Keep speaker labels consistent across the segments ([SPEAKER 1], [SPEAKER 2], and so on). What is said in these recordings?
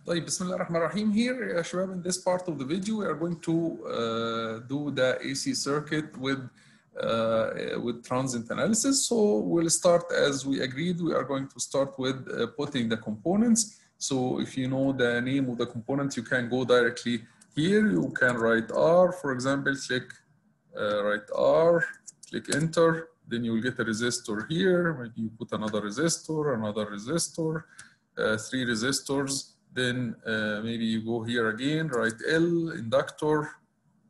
[SPEAKER 1] طيب بسم الله الرحمن الرحيم. Here يا شباب, in this part of the video we are going to do the AC circuit with transient analysis. So we'll start as we agreed. We are going to start with putting the components. So if you know the name of the component, you can go directly here. You can write R, for example, click write R, click enter. Then you will get a resistor here. Maybe you put another resistor, 3 resistors. Then maybe you go here again, write L, inductor,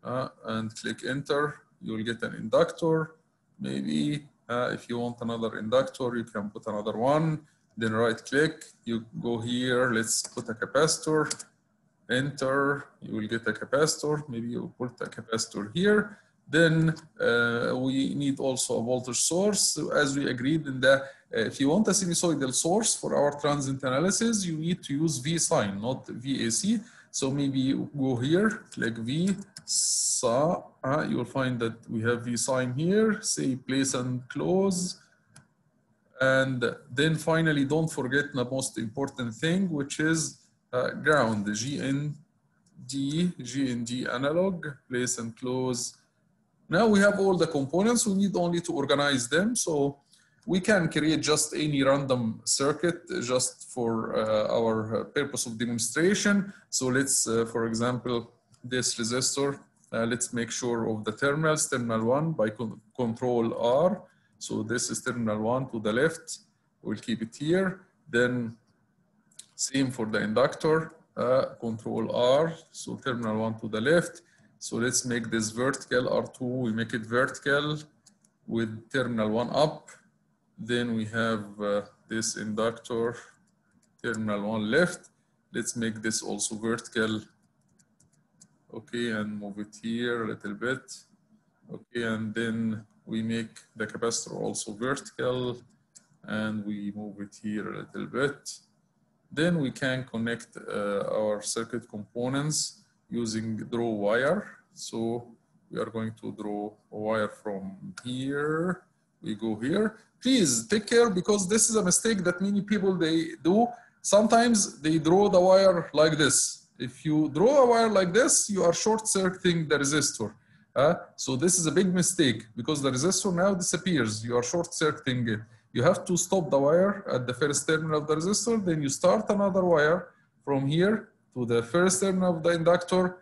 [SPEAKER 1] and click enter. You will get an inductor. Maybe if you want another inductor, you can put another one. Then right click, you go here, let's put a capacitor, enter, you will get a capacitor. Maybe you put a capacitor here. Then we need also a voltage source. So as we agreed in the, if you want a sinusoidal source for our transient analysis, you need to use V sign, not VAC. So maybe you go here, click V, you will find that we have V sign here, say place and close. And then finally, don't forget the most important thing, which is ground, GND analog, place and close. Now we have all the components, we need only to organize them. So we can create just any random circuit just for our purpose of demonstration. So let's, for example, this resistor, let's make sure of the terminals, terminal 1 by control R. So this is terminal 1 to the left, we'll keep it here. Then same for the inductor, control R, so terminal 1 to the left. So let's make this vertical R2, we make it vertical with terminal 1 up. Then we have this inductor, terminal 1 left. Let's make this also vertical. Okay, and move it here a little bit. Okay, and then we make the capacitor also vertical and we move it here a little bit. Then we can connect our circuit components using draw wire. So we are going to draw a wire from here. We go here. Please take care, because this is a mistake that many people they do. Sometimes they draw the wire like this. If you draw a wire like this, you are short circuiting the resistor. So this is a big mistake, because the resistor now disappears. You are short circuiting it. You have to stop the wire at the first terminal of the resistor. Then you start another wire from here to the first terminal of the inductor.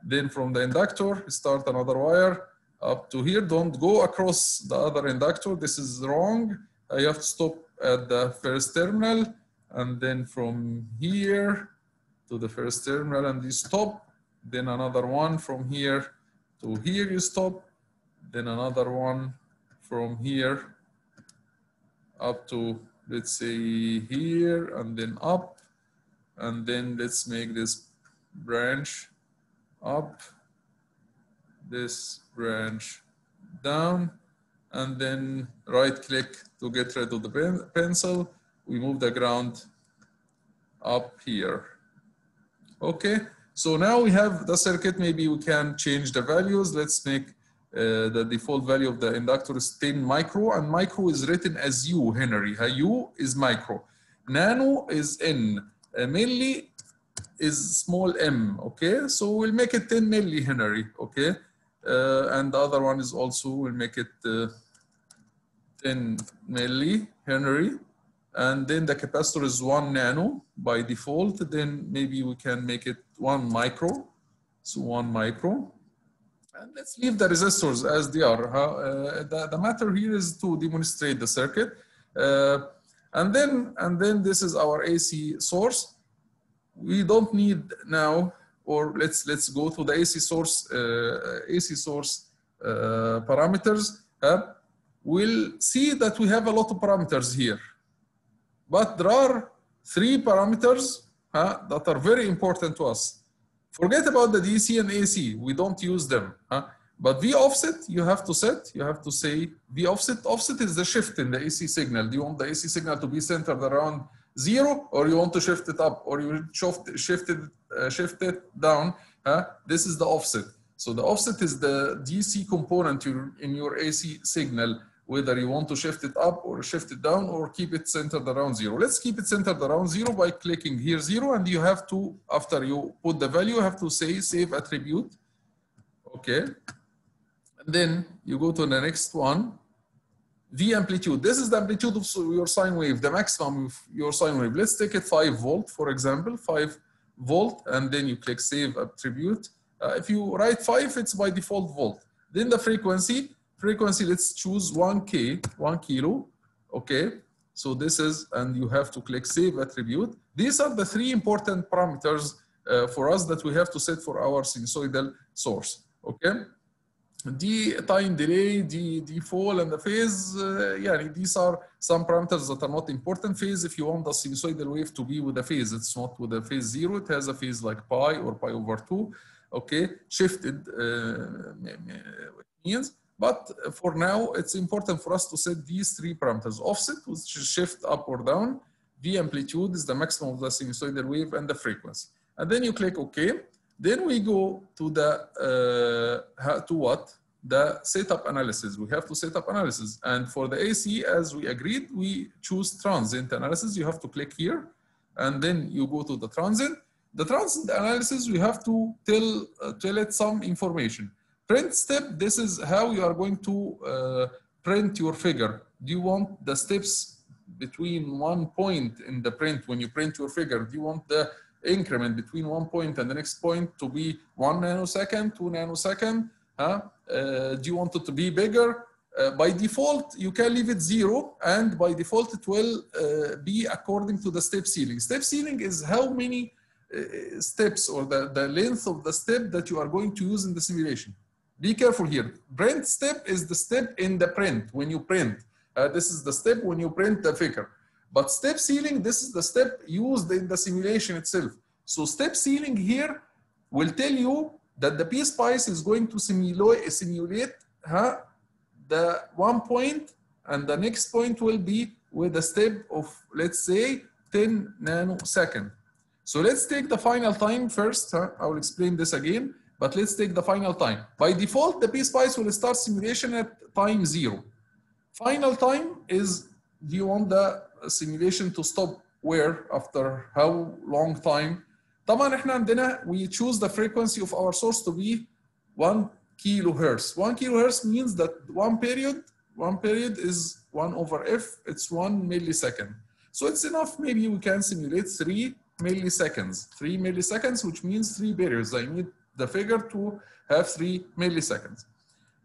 [SPEAKER 1] Then from the inductor, start another wire up to here. Don't go across the other inductor. This is wrong. You have to stop at the first terminal. And then from here to the first terminal and you stop. Then another one from here to here you stop. Then another one from here up to, let's say, here and then up. And then let's make this branch up, this branch down, and then right click to get rid of the pencil. We move the ground up here. Okay, so now we have the circuit. Maybe we can change the values. Let's make the default value of the inductor is 10 micro, and micro is written as U, Henry. U is micro, nano is N, milli is small m, okay? So we'll make it 10 milli Henry, okay? And the other one is also, we'll make it 10 milli Henry. And then the capacitor is 1 nano by default. Then maybe we can make it 1 micro. So 1 micro. And let's leave the resistors as they are. The matter here is to demonstrate the circuit. And then this is our AC source. We don't need now, or let's go to the AC source parameters. We'll see that we have a lot of parameters here, but there are 3 parameters that are very important to us. Forget about the DC and AC, we don't use them. But V offset, you have to set, you have to say V offset. Offset is the shift in the AC signal. Do you want the AC signal to be centered around 0, or you want to shift it up, or you shift it down? This is the offset. So the offset is the DC component in your AC signal, whether you want to shift it up or shift it down or keep it centered around 0. Let's keep it centered around 0 by clicking here 0, and you have to, after you put the value, you have to say save attribute. Okay. And then you go to the next one. V amplitude. This is the amplitude of your sine wave, the maximum of your sine wave. Let's take it 5 volt, for example, 5 volt, and then you click save attribute. If you write 5, it's by default volt. Then the frequency, let's choose 1K, 1 kilo. Okay. So this is, and you have to click save attribute. These are the 3 important parameters for us that we have to set for our sinusoidal source. Okay. The time delay, the fall, and the phase, these are some parameters that are not important. Phase, if you want the sinusoidal wave to be with a phase, it's not with a phase 0, it has a phase like pi or pi over 2. Okay, shifted means, but for now, it's important for us to set these 3 parameters. Offset, which is shift up or down. V amplitude is the maximum of the sinusoidal wave, and the frequency. And then you click OK. Then we go to the the setup analysis. We have to set up analysis, and for the AC, as we agreed, we choose transient analysis. You have to click here, and then you go to the transient. The transient analysis, we have to tell it some information. Print step. This is how you are going to print your figure. Do you want the steps between one point in the print when you print your figure? Do you want the increment between one point and the next point to be 1 nanosecond, 2 nanosecond? Do you want it to be bigger? By default, you can leave it 0, and by default, it will be according to the step ceiling. Step ceiling is how many steps, or the length of the step that you are going to use in the simulation. Be careful here. Print step is the step in the print, when you print. This is the step when you print the figure. But step ceiling, this is the step used in the simulation itself. So step ceiling here will tell you that the PSPICE is going to simulate the one point, and the next point will be with a step of, let's say, 10 nanosecond. So let's take the final time first. I will explain this again, but let's take the final time. By default, the PSPICE will start simulation at time 0. Final time is, do you want the simulation to stop where, after how long time? طبعا احنا عندنا, we choose the frequency of our source to be 1 kilohertz. 1 kilohertz means that one period is 1 over f, it's 1 millisecond. So it's enough, maybe we can simulate 3 milliseconds. 3 milliseconds, which means 3 periods. I need the figure to have 3 milliseconds.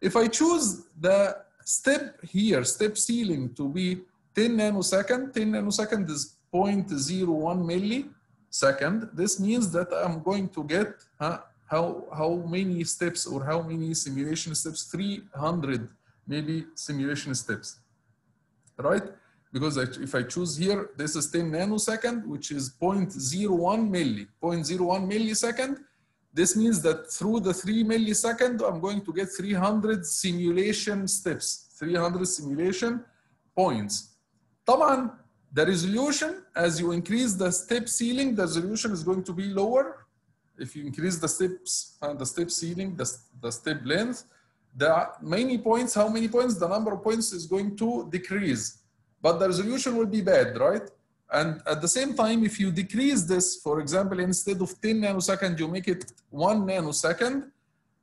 [SPEAKER 1] If I choose the step here, step ceiling, to be 10 nanosecond, 10 nanosecond is 0.01 millisecond. This means that I'm going to get how many steps, or how many simulation steps? 300 maybe simulation steps, right? Because if I choose here, this is 10 nanosecond, which is 0.01 millisecond. This means that through the 3 millisecond, I'm going to get 300 simulation steps, 300 simulation points. طبعا, the resolution, as you increase the step ceiling, the resolution is going to be lower. If you increase the steps, the step ceiling, the step length, the many points, how many points, the number of points is going to decrease, but the resolution will be bad, right? And at the same time, if you decrease this, for example, instead of 10 nanosecond, you make it 1 nanosecond,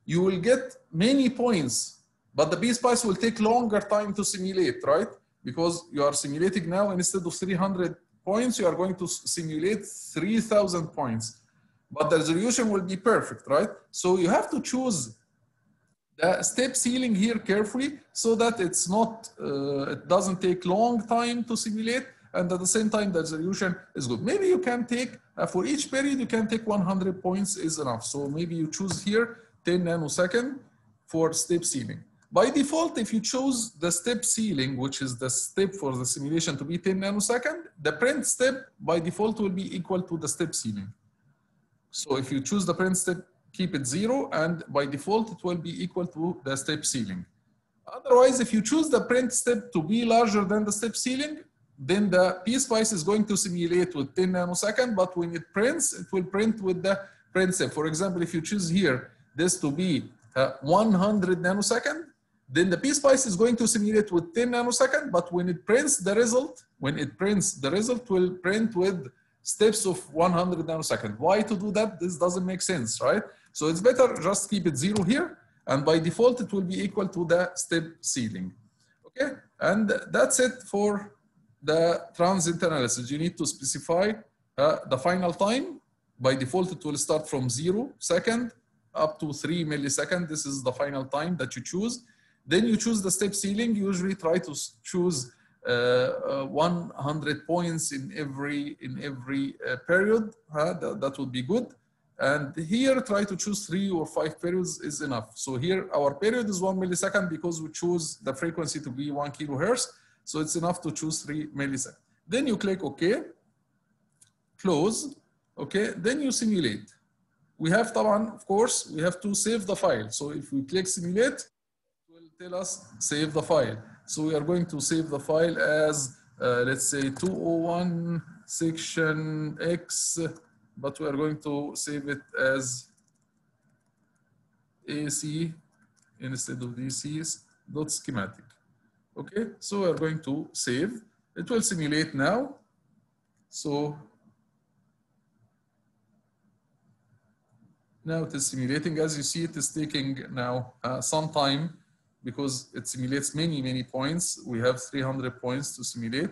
[SPEAKER 1] you will get many points, but the PSPICE will take longer time to simulate, right? Because you are simulating now, instead of 300 points, you are going to simulate 3,000 points. But the resolution will be perfect, right? So you have to choose the step ceiling here carefully, so that it's not, it doesn't take long time to simulate, and at the same time, the resolution is good. Maybe you can take, for each period, you can take 100 points is enough. So maybe you choose here 10 nanosecond for step ceiling. By default, if you choose the step ceiling, which is the step for the simulation, to be 10 nanosecond, the print step by default will be equal to the step ceiling. So if you choose the print step, keep it 0, and by default, it will be equal to the step ceiling. Otherwise, if you choose the print step to be larger than the step ceiling, then the PSPICE is going to simulate with 10 nanosecond, but when it prints, it will print with the print step. For example, if you choose here this to be 100 nanosecond, Then the PSPICE is going to simulate with 10 nanoseconds, but when it prints the result, will print with steps of 100 nanoseconds. Why to do that? This doesn't make sense, right? So it's better just keep it 0 here, and by default it will be equal to the step ceiling. Okay, and that's it for the transient analysis. You need to specify the final time. By default, it will start from 0 second up to 3 milliseconds. This is the final time that you choose. Then you choose the step ceiling. You usually try to choose 100 points in every period. That would be good. And here, try to choose 3 or 5 periods is enough. So here, our period is 1 millisecond because we choose the frequency to be 1 kilohertz. So it's enough to choose 3 milliseconds. Then you click OK, close. Okay, then you simulate. We have, of course, we have to save the file. So if we click simulate, it will tell us save the file. So we are going to save the file as, let's say 201 section X, but we are going to save it as AC instead of DC dot schematic. Okay, so we are going to save. It will simulate now. So now it is simulating. As you see, it is taking now some time because it simulates many points. We have 300 points to simulate.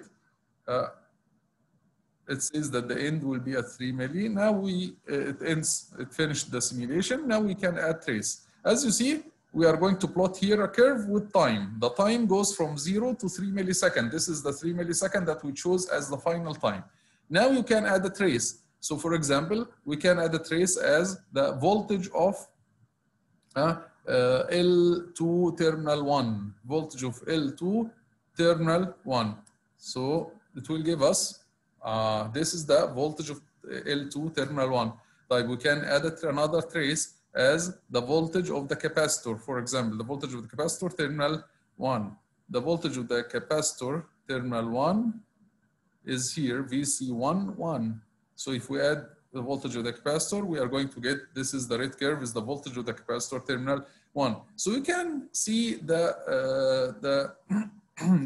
[SPEAKER 1] It says that the end will be at 3 milli. Now it finished the simulation. Now we can add trace. As you see, we are going to plot here a curve with time. The time goes from 0 to 3 milliseconds. This is the 3 millisecond that we chose as the final time. Now you can add a trace. So for example, we can add a trace as the voltage of L2 terminal 1, voltage of L2 terminal 1. So it will give us, this is the voltage of L2 terminal 1. Like we can add another trace as the voltage of the capacitor. For example, the voltage of the capacitor terminal 1. The voltage of the capacitor terminal 1 is here, VC1, 1. So if we add the voltage of the capacitor, we are going to get, this is the red curve, is the voltage of the capacitor terminal 1. So you can see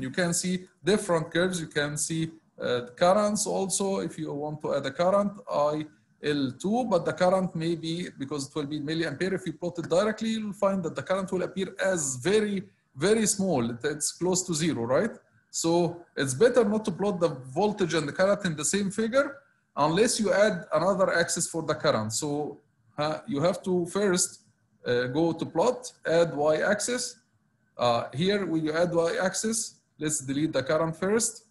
[SPEAKER 1] you can see different curves. You can see the currents also. If you want to add a current, IL2, but the current may be, because it will be milliampere, if you plot it directly, you'll find that the current will appear as very small. It's close to 0, right? So it's better not to plot the voltage and the current in the same figure unless you add another axis for the current. So you have to first go to plot, add y-axis. Here, when you add y-axis, let's delete the current first.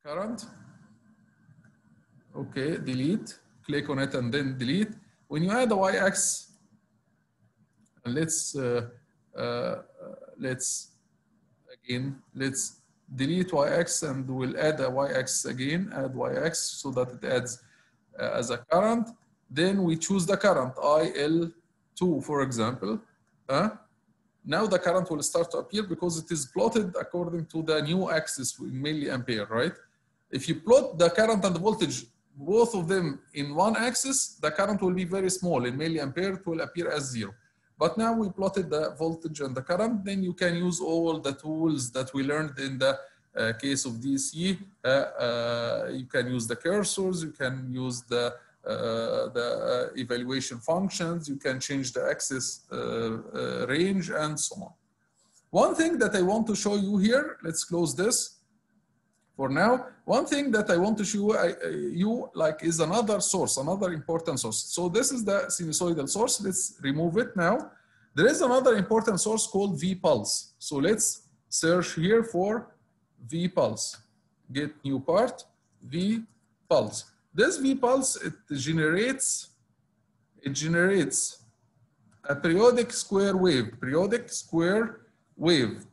[SPEAKER 1] Current. Okay, delete. Click on it and then delete. When you add a y-axis, let's delete y-axis and we'll add a y-axis again, add y-axis so that it adds as a current. Then we choose the current, IL2, for example. Now the current will start to appear because it is plotted according to the new axis in milliampere, right? If you plot the current and the voltage, both of them in one axis, the current will be very small. In milliampere, it will appear as 0. But now we plotted the voltage and the current, then you can use all the tools that we learned in the case of DC. You can use the cursors, you can use the evaluation functions, you can change the axis range and so on. One thing that I want to show you here, let's close this for now. One thing that I want to show you is another source, another important source. So this is the sinusoidal source. Let's remove it now. There is another important source called V-pulse. So let's search here for V-pulse. Get new part, V-pulse. This V-pulse, it generates a periodic square wave,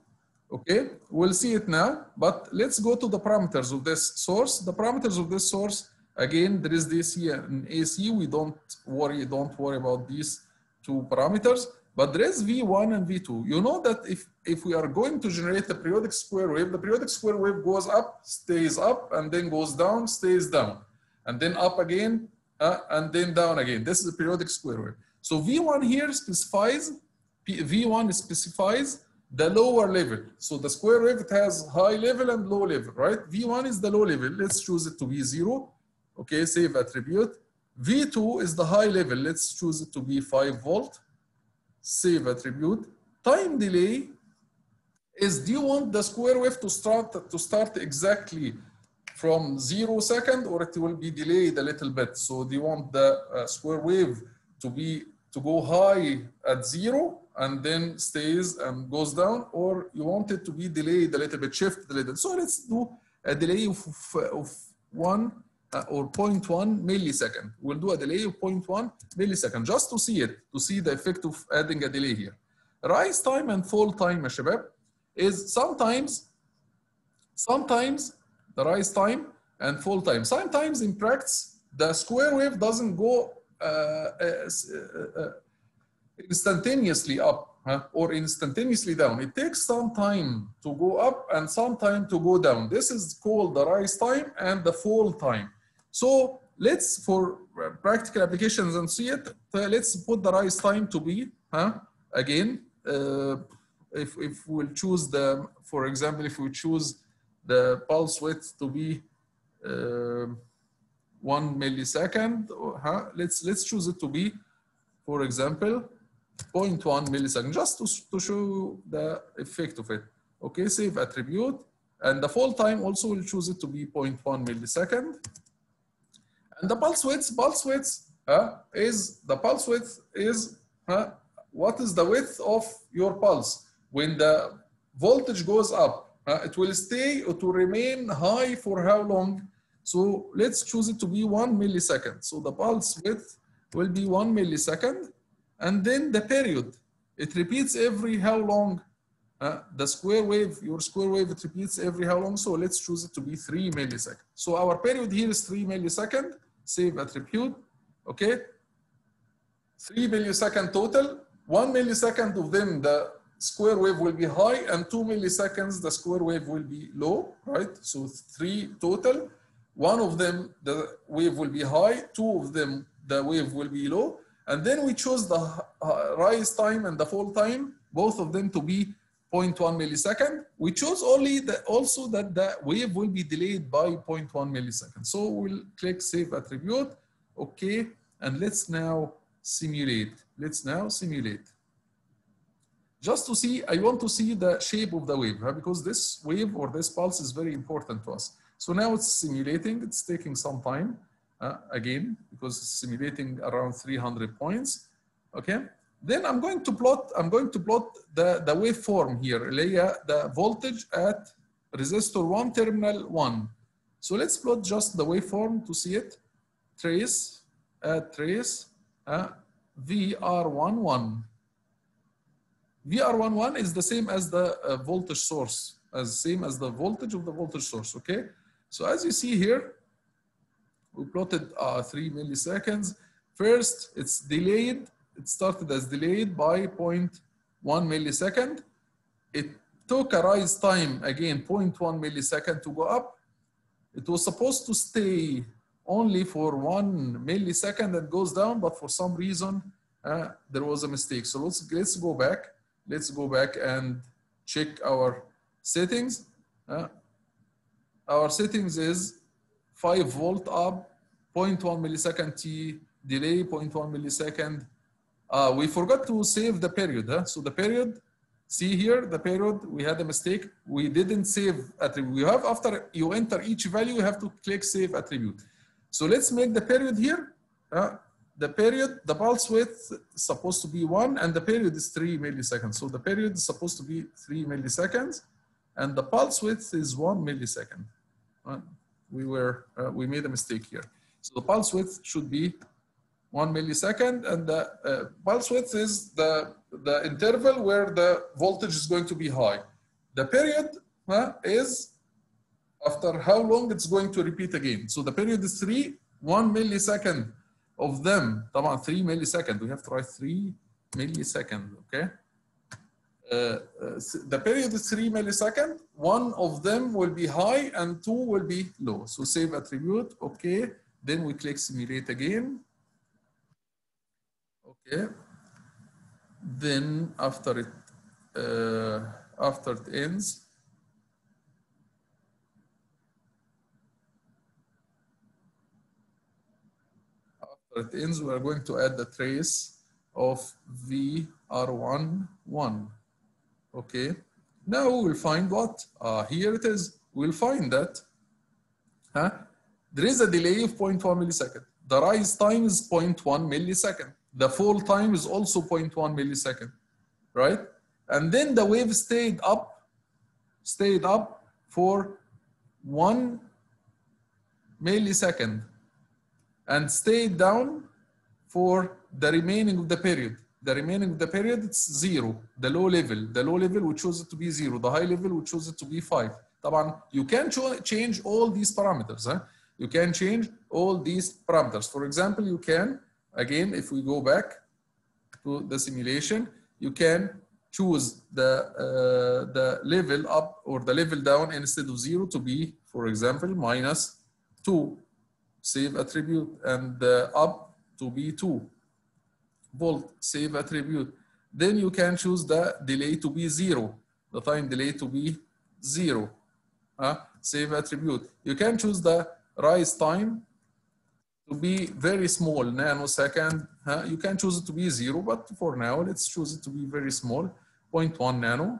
[SPEAKER 1] okay? We'll see it now, but let's go to the parameters of this source. The parameters of this source, again, there is DC and AC. We don't worry about these two parameters, but there is V1 and V2. You know that if we are going to generate a periodic square wave, the periodic square wave goes up, stays up, and then goes down, stays down. And then up again, and then down again. This is a periodic square wave. So V1 here specifies V1 specifies the lower level. So the square wave, it has high level and low level, right? V1 is the low level. Let's choose it to be 0. Okay, save attribute. V2 is the high level. Let's choose it to be 5 volt. Save attribute. Time delay is, do you want the square wave to start exactly from 0 second, or it will be delayed a little bit? So do you want the square wave to go high at 0 and then stays and goes down, or you want it to be delayed a little bit, shifted a little? So let's do a delay of 1 or 0.1 millisecond. We'll do a delay of 0.1 millisecond just to see it, to see the effect of adding a delay here. Rise time and fall time, يا شباب, is sometimes the rise time and fall time. Sometimes in practice, the square wave doesn't go instantaneously up or instantaneously down. It takes some time to go up and some time to go down. This is called the rise time and the fall time. So let's, for practical applications and see it, let's put the rise time to be, again, if we'll choose the, for example, if we choose the pulse width to be 1 millisecond, let's choose it to be, for example, 0.1 millisecond, just to show the effect of it. Okay, save attribute. And the fall time also will choose it to be 0.1 millisecond. And the pulse width is what is the width of your pulse? When the voltage goes up, it will stay or to remain high for how long? So let's choose it to be 1 millisecond. So the pulse width will be 1 millisecond. And then the period, it repeats every how long? The square wave, your square wave, it repeats every how long? So let's choose it to be 3 milliseconds. So our period here is 3 milliseconds. Save attribute. Okay. 3 millisecond total. 1 millisecond of them, the square wave will be high, and 2 milliseconds, the square wave will be low, right? So 3 total. 1 of them, the wave will be high. 2 of them, the wave will be low. And then we choose the rise time and the fall time, both of them to be 0.1 millisecond. We chose only also that the wave will be delayed by 0.1 millisecond. So we'll click save attribute. Okay. And let's now simulate. Just to see, I want to see the shape of the wave, because this wave or this pulse is very important to us. So now it's simulating, it's taking some time, again, because it's simulating around 300 points, okay? Then I'm going to plot the waveform here, the voltage at resistor 1, terminal 1. So let's plot just the waveform to see it. Trace, VR11. VR11 is the same as the voltage source, same as the voltage of the voltage source, okay? So as you see here, we plotted 3 milliseconds. First, it's delayed. It started as delayed by 0.1 millisecond. It took a rise time, again, 0.1 millisecond to go up. It was supposed to stay only for 1 millisecond and goes down, but for some reason, there was a mistake. So let's go back. Let's go back and check our settings. Our settings is 5 volt up, 0.1 millisecond T, delay 0.1 millisecond. We forgot to save the period. So the period, see here, the period, we had a mistake. We didn't save attribute. You have, after you enter each value, you have to click save attribute. So let's make the period here. The period, the pulse width is supposed to be 1, and the period is 3 milliseconds. So the period is supposed to be 3 milliseconds, and the pulse width is 1 millisecond. We made a mistake here. So the pulse width should be 1 millisecond, and the pulse width is the interval where the voltage is going to be high. The period is after how long it's going to repeat again. So the period is 1 millisecond of them. 3 milliseconds. We have to write 3 milliseconds. Okay. The period is 3 milliseconds. 1 of them will be high and 2 will be low. So save attribute. Okay. Then we click simulate again. Okay. then after it ends, we are going to add the trace of VR11. Okay. Now we'll find what? Here it is. We'll find that there is a delay of 0.1 millisecond. The rise time is 0.1 millisecond. The fall time is also 0.1 millisecond, right? And then the wave stayed up for 1 millisecond and stayed down for the remaining of the period. The remaining of the period, it's 0. The low level we choose it to be 0. The high level we choose it to be 5. طبعا you can change all these parameters. You can change all these parameters. For example, you can, again, if we go back to the simulation, you can choose the level up or the level down instead of 0 to be, for example, -2. Save attribute, and up to be 2 volt. Save attribute. Then you can choose the delay to be 0, the time delay to be 0. Save attribute. You can choose the rise time to be very small, nanosecond. You can choose it to be 0, but for now, let's choose it to be very small, 0.1 nano.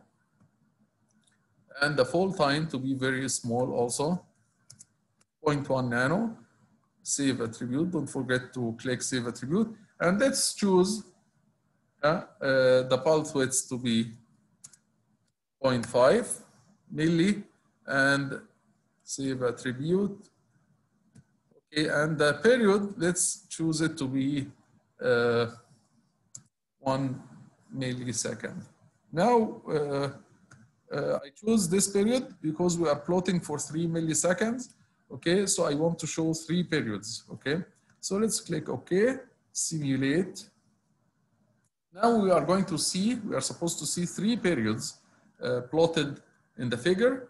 [SPEAKER 1] And the fall time to be very small also, 0.1 nano. Save attribute. Don't forget to click save attribute. And let's choose the pulse width to be 0.5 milli and save attribute. Okay, and the period, let's choose it to be 1 millisecond. Now, I choose this period because we are plotting for 3 milliseconds. Okay, so I want to show 3 periods. Okay, so let's click OK, simulate. Now we are going to see, we are supposed to see 3 periods plotted in the figure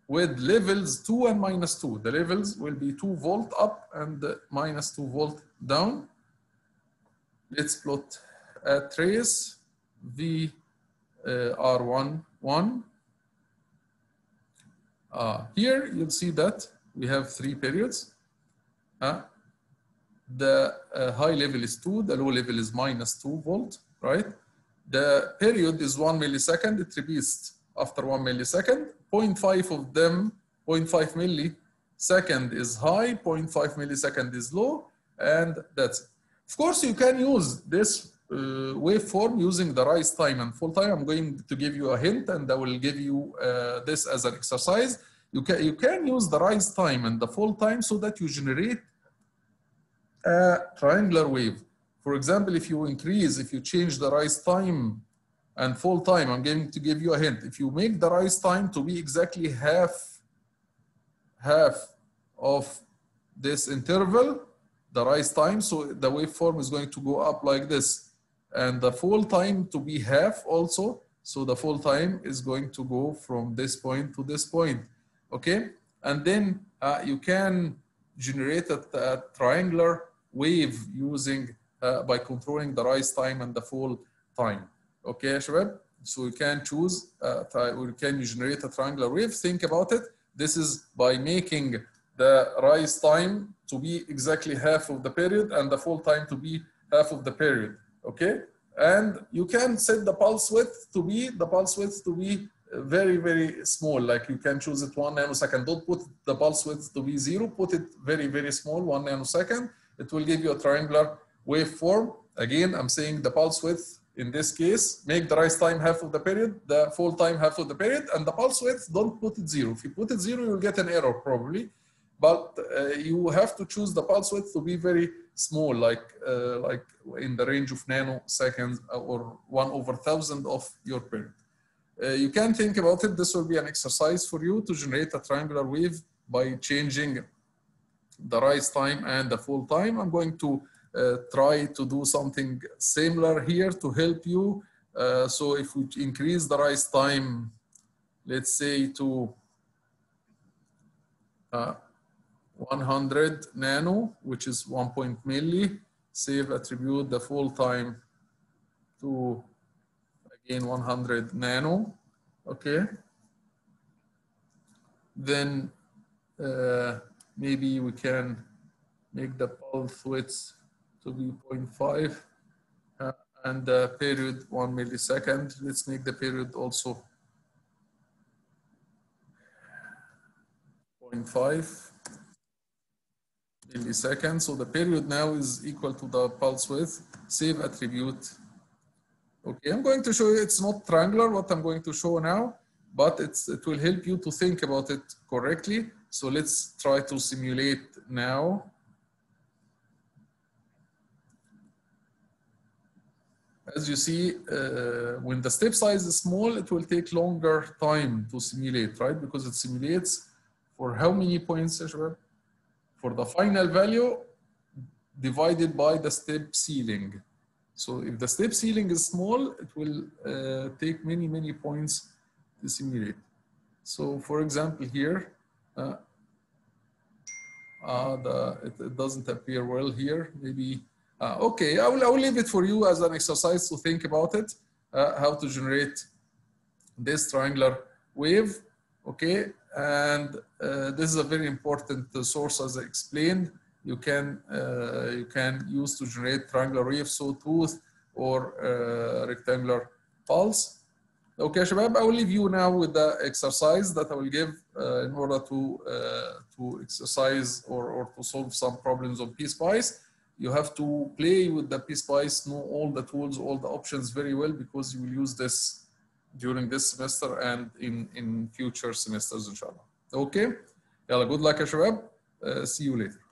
[SPEAKER 1] with levels 2 and -2. The levels will be 2 volt up and -2 volt down. Let's plot a trace VR11. Here you'll see that we have 3 periods. The high level is 2, the low level is -2 volt, right? The period is 1 millisecond, it repeats after 1 millisecond. 0.5 of them, 0.5 millisecond is high, 0.5 millisecond is low, and that's it. Of course, you can use this waveform using the rise time and fall time. I'm going to give you a hint, and I will give you this as an exercise. You can use the rise time and the fall time so that you generate a triangular wave. For example, if you change the rise time and fall time, I'm going to give you a hint. If you make the rise time to be exactly half of this interval, the rise time, so the waveform is going to go up like this. And the fall time to be half also, so the fall time is going to go from this point to this point, okay? And then you can generate a triangular wave using, by controlling the rise time and the fall time. Okay, Shabab? So you can choose, or can you generate a triangular wave? Think about it. This is by making the rise time to be exactly half of the period and the fall time to be half of the period. Okay, and you can set the pulse width to be very, very small. Like you can choose it 1 nanosecond. Don't put the pulse width to be 0. Put it very, very small, 1 nanosecond. It will give you a triangular waveform. Again, I'm saying the pulse width in this case, make the rise time half of the period, the fall time half of the period, and the pulse width, don't put it 0. If you put it 0, you'll get an error probably. But you have to choose the pulse width to be very small, like in the range of nanoseconds or 1/1000 of your period. You can think about it. This will be an exercise for you to generate a triangular wave by changing the rise time and the fall time. I'm going to try to do something similar here to help you. So if we increase the rise time, let's say to 100 nano, which is 1 milli, save attribute, the fall time to again 100 nano. Okay. Then maybe we can make the pulse width to be 0.5 and the period 1 millisecond. Let's make the period also 0.5 milliseconds. So the period now is equal to the pulse width. Save attribute. Okay, I'm going to show you, it's not triangular what I'm going to show now, but it will help you to think about it correctly. So let's try to simulate now. As you see, when the step size is small, it will take longer time to simulate, right? Because it simulates for how many points, for the final value divided by the step ceiling. So if the step ceiling is small, it will take many, many points to simulate. So for example, here, it doesn't appear well here. Maybe, okay, I will leave it for you as an exercise to think about it, how to generate this triangular wave, okay? And this is a very important source as I explained. You can use to generate triangular wave, sawtooth or rectangular pulse. Okay, Shabab, I will leave you now with the exercise that I will give in order to exercise or to solve some problems on PSPICE. You have to play with the PSPICE, know all the tools, all the options very well, because you will use this during this semester and in future semesters, inshallah. Okay, Yalla, good luck, Shabab. See you later.